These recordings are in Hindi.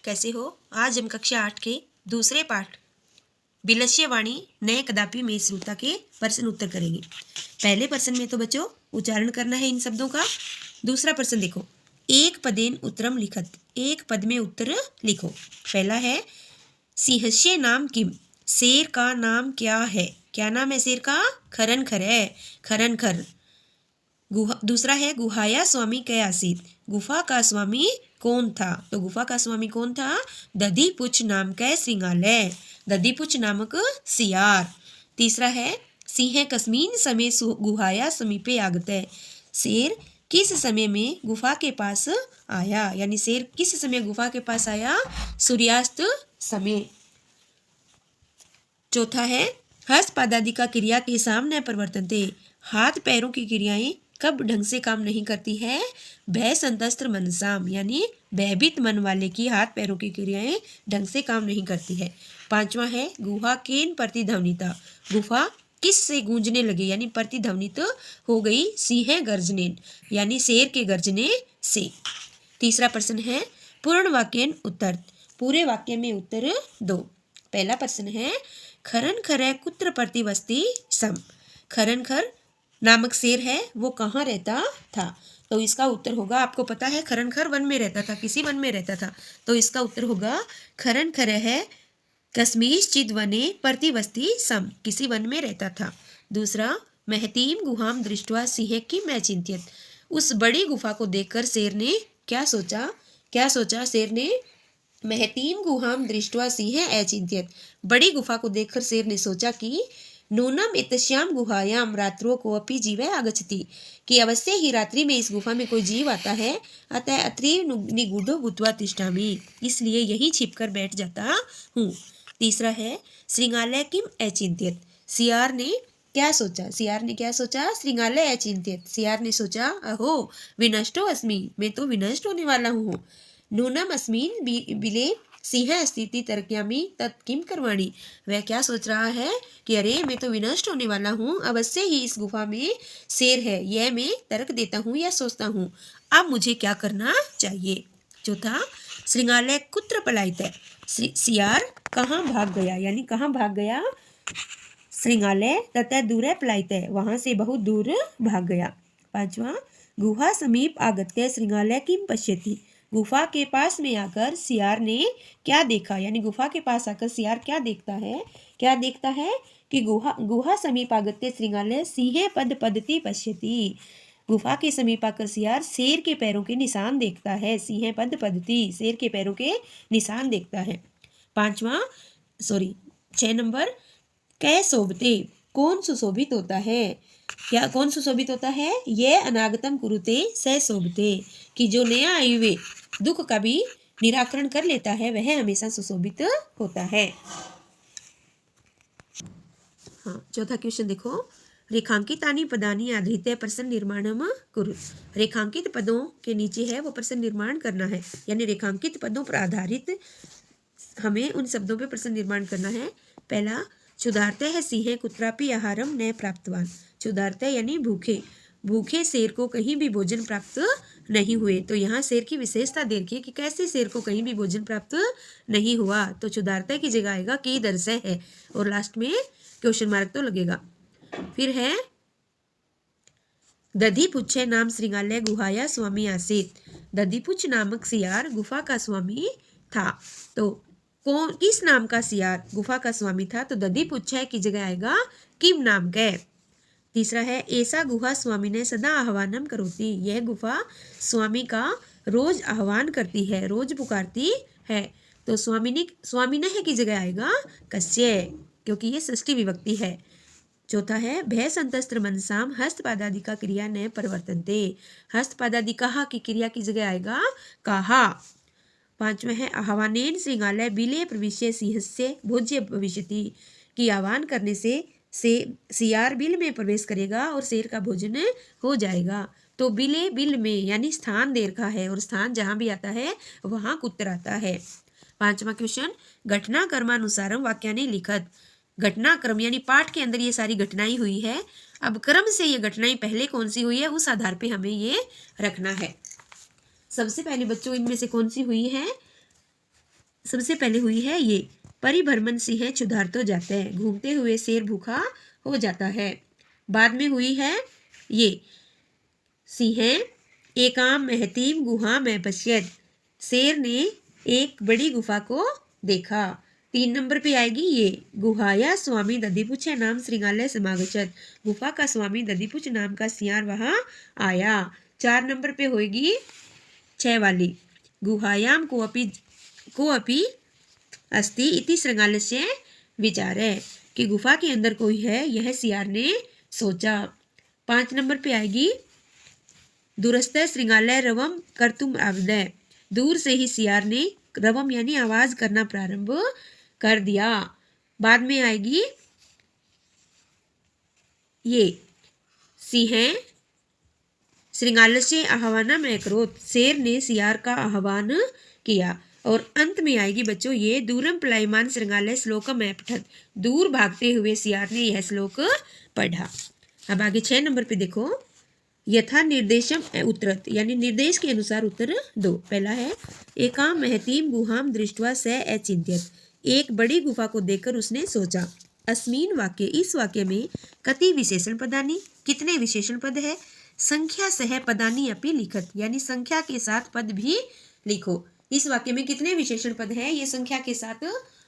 कैसे हो? आज हम कक्षा 8 के दूसरे पाठ विलक्ष्य वाणी नए कदापि में श्रोता के प्रश्न उत्तर करेंगे। पहले प्रश्न में तो बच्चों उच्चारण करना है इन शब्दों का। दूसरा प्रश्न देखो, एक पदेन उत्तरम लिखत, एक पद में उत्तर लिखो। पहला है सिंहस्य नाम किम, शेर का नाम क्या है? क्या नाम है शेर का? खरन खर है, खरन खर। दूसरा है गुहाया स्वामी कै आसीत, गुफा का स्वामी कौन था? तो गुफा का स्वामी कौन था? दधीपुछ नाम कै श्रृंगालय, दधीपुछ नामक सियार। तीसरा है सिंह कस्मीन समय गुहाया समीपे आगत है, शेर किस समय में गुफा के पास आया? यानी शेर किस समय गुफा के पास आया? सूर्यास्त समय। चौथा है हस्त पादादि का क्रिया के सामने परिवर्तन थे, हाथ पैरों की क्रियाएं कब ढंग से काम नहीं करती है? भय संतस्त्र मनसाम, यानी भयभीत मन वाले की हाथ पैरों की क्रियाएं ढंग से काम नहीं करती है। पांचवा है गुहा केन प्रतिध्वनिता, गुफा किस से गूंजने लगी? यानी प्रतिध्वनित हो गई सिंह गर्जने, यानी शेर के गर्जने से। तीसरा प्रश्न है पूर्ण वाक्यन उत्तर, पूरे वाक्य में उत्तर दो। पहला प्रश्न है खरन खर कुत्र प्रतिवस्ती सम, खरन खर नामक शेर है वो कहाँ रहता था? तो इसका उत्तर होगा, आपको पता है खरन खर वन में रहता था, किसी वन में रहता था, तो इसका उत्तर होगा खरन खर है कश्मीर चिद वने प्रतिवस्ती सम, किसी वन में रहता था। दूसरा महतीम गुहाम दृष्टवा सिंह की मैं चिंतित, उस बड़ी गुफा को देखकर शेर ने क्या सोचा? क्या सोचा शेर ने? महतीम गुहाम दृष्टवा सिंह अचिंत्यत, बड़ी गुफा को देखकर शेर ने सोचा कि नूनम इतश्याम गुहायाम रात्रो को अपि जीवे आगच्छति, कि अवश्य ही रात्रि में इस गुफा में कोई जीव आता है, अतः अत्रि निगूढ़ो भूत्वा तिष्ठामि, इसलिए यहीं छिपकर बैठ जाता हूँ। तीसरा है श्रृंगालय किम अचिंत्यत, सियार ने क्या सोचा? सियार ने क्या सोचा? श्रृंगालय अचिंत्यत, सियार ने सोचा अहो विनष्टो अस्मि, मैं तो विनष्ट होने वाला हूँ। नूनम अस्मिन बिले सिंह स्थिति तर्क्यामी तत्किम करवाणी, वह क्या सोच रहा है कि अरे मैं तो विनष्ट होने वाला हूँ, अवश्य ही इस गुफा में शेर है, यह मैं तर्क देता हूँ या सोचता हूँ, अब मुझे क्या करना चाहिए? चौथा श्रृंगालय कुत्र पलायित है, सियार कहाँ भाग गया? यानी कहाँ भाग गया? श्रृंगालय तथा दूर पलायित है, वहां से बहुत दूर भाग गया। पांचवा गुहा समीप आगत्य श्रृंगालय किम पश्यति, गुफा के पास में आकर सियार ने क्या देखा? यानी गुफा के पास आकर सियार क्या देखता है? क्या देखता है कि गुहा समीप आगत्य श्रृंगालय सिंह पद पदति पश्यति, गुफा के समीप आकर सियार शेर के पैरों के निशान देखता है, सिंह पद पदति, शेर के पैरों के निशान देखता है। पांचवा 6 नंबर कै शोभते, कौन सुशोभित होता है? क्या कौन सुशोभित होता है? ये अनागतम कुरुते स शोभते, कि जो नया आयु वे दुख का भी निराकरण कर लेता है वह हमेशा सुशोभित होता है। हाँ, चौथा क्वेश्चन देखो, रेखांकितानि पदानि आधृत प्रश्न निर्माणम कुरु, रेखांकित पदों के नीचे है वो प्रश्न निर्माण करना है, यानी रेखांकित पदों पर आधारित हमें उन शब्दों पे प्रश्न निर्माण करना है। पहला क्षुधार्त है सिंह कुत्रापि आहारम न प्राप्तवान, क्षुधार्त यानी भूखे, भूखे शेर को कहीं भी भोजन प्राप्त नहीं हुए, तो यहाँ शेर की विशेषता देखिए कि कैसे शेर को कहीं भी भोजन प्राप्त नहीं हुआ, तो क्षुधार्त की जगह आएगा की दर्शय है और लास्ट में क्वेश्चन मार्क तो लगेगा। फिर है दधीपुच्छ नाम श्रृंगालय गुहाया स्वामी आसीत, दधीपुच्छ नामक सियार गुफा का स्वामी था, तो कौन किस नाम का सियार गुफा का स्वामी था? तो दधीपुच्छ की जगह आएगा किम नाम का। तीसरा है ऐसा गुहा स्वामी ने सदा आह्वानम करोती, यह गुफा स्वामी का रोज आह्वान करती है, रोज पुकारती है, तो स्वामी ने की जगह आएगा कस्य, क्योंकि ये षष्ठी विभक्ति है। चौथा है भय संतस्त्र मनसाम हस्तपादादि का क्रिया न परिवर्तनते, हस्तपादादि कहा की क्रिया की जगह आएगा कहा। पांचवा है आह्वानेन श्रृंगालय बिले प्रविश्य सिंहस्य भोज्य भविष्यति, की आह्वान करने से सियार बिल में प्रवेश करेगा और शेर का भोजन हो जाएगा, तो बिले बिल में यानी स्थान दे रखा है और स्थान जहाँ भी आता है वहाँ कुत्र आता है। पांचवा क्वेश्चन घटना कर्मानुसारम वाक्यानि लिखत, घटनाक्रम यानी पाठ के अंदर ये सारी घटनाएं हुई है, अब क्रम से ये घटनाएं पहले कौन सी हुई है उस आधार पे हमें ये रखना है। सबसे पहले बच्चों इनमें से कौन सी हुई है? सबसे पहले हुई है ये, परिभ्रमण सिंह क्षुधार तो जाते हैं, घूमते हुए शेर भूखा हो जाता है। बाद में हुई है ये, सिंह एकाम महतीम गुहा में पश्यत, शेर ने एक बड़ी गुफा को देखा। 3 नंबर पे आएगी ये, गुहाया स्वामी दधिपुछ नाम श्रृंगालय समागछत, गुफा का स्वामी दधिपुछ नाम का सियार वहां आया। 4 नंबर पे होगी 6 वाली, गुहायाम को अपि अस्ति इति श्रृंगालस्य विचार है, कि गुफा के अंदर कोई है, यह सियार ने सोचा। 5 नंबर पे आएगी, दूरस्थ श्रृंगालय रवम कर्तुम आविदय, दूर से ही सियार ने रवम यानी आवाज करना प्रारंभ कर दिया। बाद में आएगी ये, सिंह श्रृंगालय से आह्वाना में क्रोध, शेर ने सियार का आह्वान किया। और अंत में आएगी बच्चों ये, दूरम पलायमान श्रृंगालय श्लोक में पठत, दूर भागते हुए सियार ने यह श्लोक पढ़ा। अब आगे 6 नंबर पे देखो, यथा निर्देशम उत्तरत, यानी निर्देश के अनुसार उत्तर दो। पहला है, एकाम महतीम गुहाम दृष्टवा स अचिंत्यत, एक बड़ी गुफा को देखकर उसने सोचा। अस्मीन वाक्य, इस वाक्य में कति विशेषण पदानी, कितने विशेषण पद है, संख्या सह पदानी अपि लिखत, यानी संख्या के साथ पद भी लिखो। इस वाक्य में कितने विशेषण पद है, ये संख्या के साथ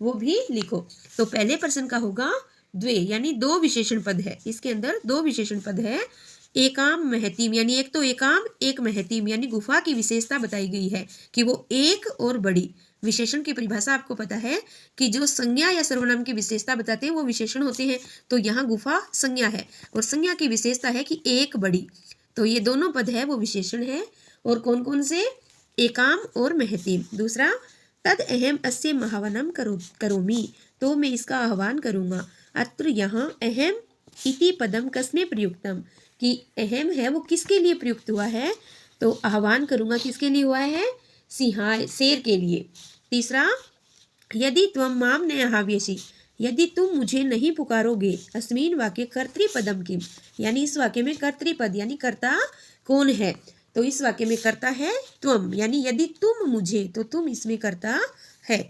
वो भी लिखो। तो पहले प्रश्न का होगा द्वे, यानी 2 विशेषण पद है, इसके अंदर 2 विशेषण पद है। एकाम महतीम, यानी एक तो एकाम एक महतीम, यानी गुफा की विशेषता बताई गई है कि वो एक और बड़ी। विशेषण की परिभाषा आपको पता है कि जो संज्ञा या सर्वनाम की विशेषता बताते हैं वो विशेषण होते हैं, तो यहाँ गुफा संज्ञा है और संज्ञा की विशेषता है कि एक बड़ी, तो ये दोनों पद है वो विशेषण है। और कौन कौन से, एकाम और महतीम। दूसरा, तद अहम अस्य महावनम करोमी, तो मैं इसका आह्वान करूँगा। अत्र यहाँ अहम इति पदम कस्मे प्रयुक्तम, कि अहम है वो किसके लिए प्रयुक्त हुआ है, तो आह्वान करूँगा किसके लिए हुआ है, सिंहाय शेर के लिए। तीसरा, यदि त्वम माम न आहाव्यसि, यदि तुम मुझे नहीं पुकारोगे, अस्मिन वाक्य कर्तृपदम किम, यानी इस वाक्य में कर्तृपद यानी कर्ता कौन है, तो इस वाक्य में कर्ता है त्वम, यानी यदि तुम मुझे, तो तुम इसमें कर्ता है।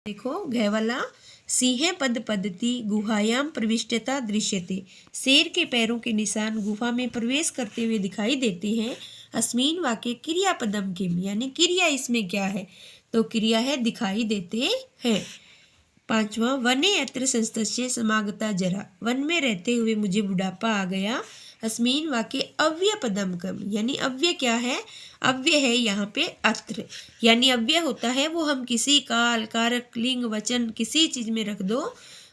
देखो घ वाला, सिंह पद पद्धति गुहायाम प्रविष्टता दृश्यते, शेर के पैरों के निशान गुफा में प्रवेश करते हुए दिखाई देते हैं। अस्मीन वाक्य क्रियापदम किम, यानी क्रिया इसमें क्या है, तो क्रिया है दिखाई देते हैं। 5वां, वने अत्र संस्तस्य समागता जरा, वन में रहते हुए मुझे बुढ़ापा आ गया। अस्मीन वाक्य अव्यय पदम कम, यानी अव्यय क्या है, अव्यय है यहाँ पे अत्र, यानी अव्यय होता है वो हम किसी काल कारक लिंग वचन किसी चीज में रख दो,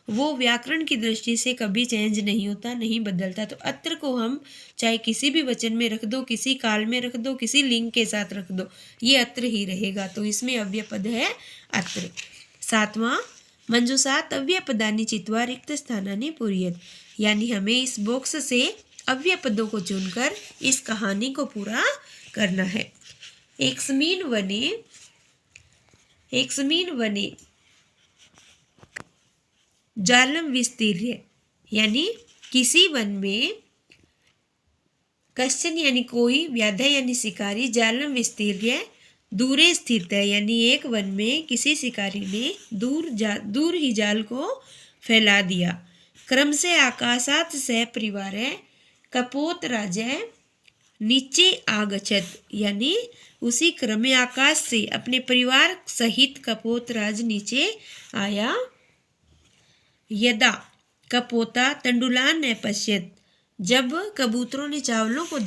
वो व्याकरण की दृष्टि से कभी चेंज नहीं होता, नहीं बदलता। तो अत्र को हम चाहे किसी भी वचन में रख दो, किसी काल में रख दो, किसी लिंग के साथ रख दो, ये अत्र ही रहेगा, तो इसमें अव्यय पद है अत्र। 7वां, मंजूषात अव्यय पदानी चित्वा रिक्त स्थानानि पूर्यत, यानी हमें इस बॉक्स से अव्यय पदों को चुनकर इस कहानी को पूरा करना है। एकस्मिन् वने जालम विस्तीर्य, यानी किसी वन में, कश्चन यानी कोई, व्याधा यानी शिकारी, जालम विस्तीर्य दूरे स्थित है, यानी एक वन में किसी शिकारी ने दूर ही जाल को फैला दिया। क्रम से आकाशात सह परिवार है कपोत राजा नीचे आगछत, यानी उसी क्रम में आकाश से अपने परिवार सहित कपोत राज नीचे आया। यदा कपोता तंडुलान ने पश्यत, जब कबूतरों ने चावलों को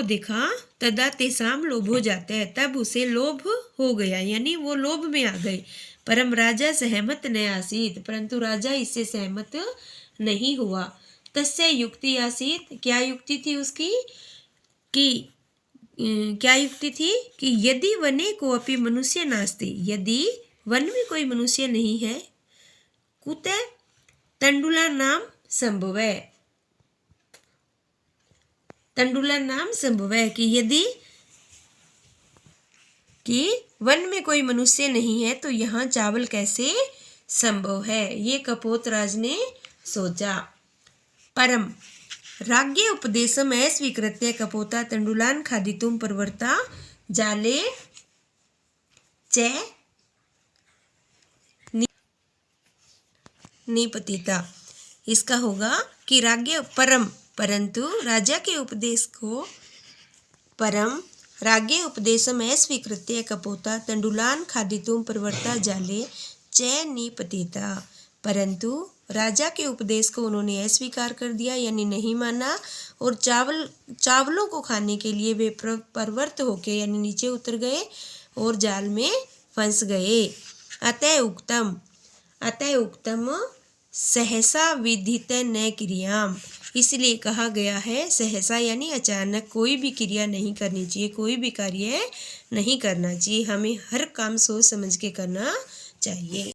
देखा, तदा तेसाम लोभ हो जाता है, तब उसे लोभ हो गया, यानी वो लोभ में आ गए। परम राजा सहमत न आसीत, परंतु राजा इससे सहमत नहीं हुआ। तस्य युक्ति आसीत, क्या युक्ति थी उसकी, कि यदि वने को अपि मनुष्य नास्ति, यदि वन में कोई मनुष्य नहीं है, कुतः तंडुला नाम संभव है, तंडुला नाम संभव है, कि यदि कि वन में कोई मनुष्य नहीं है तो यहाँ चावल कैसे संभव है, ये कपोतराज ने सोचा। परम राज्ञ उपदेशम अस्वीकृत्य कपोता तंडुलान खादितुम प्रवृत्ता जाले च निपतिता। इसका होगा कि राज्ञ परम, परंतु राजा के उपदेश को परम राज्ञ उपदेशम स्वीकृत्य कपोता तंडुलान खादितुम प्रवर्ता जाले च निपतिता। परंतु राजा के उपदेश को उन्होंने अस्वीकार कर दिया यानी नहीं माना और चावलों को खाने के लिए वे प्रवृत्त होके यानी नीचे उतर गए और जाल में फंस गए। अतः उक्तम सहसा विधित न क्रियाम, इसलिए कहा गया है सहसा यानी अचानक कोई भी क्रिया नहीं करनी चाहिए, कोई भी कार्य नहीं करना चाहिए, हमें हर काम सोच समझ के करना चाहिए।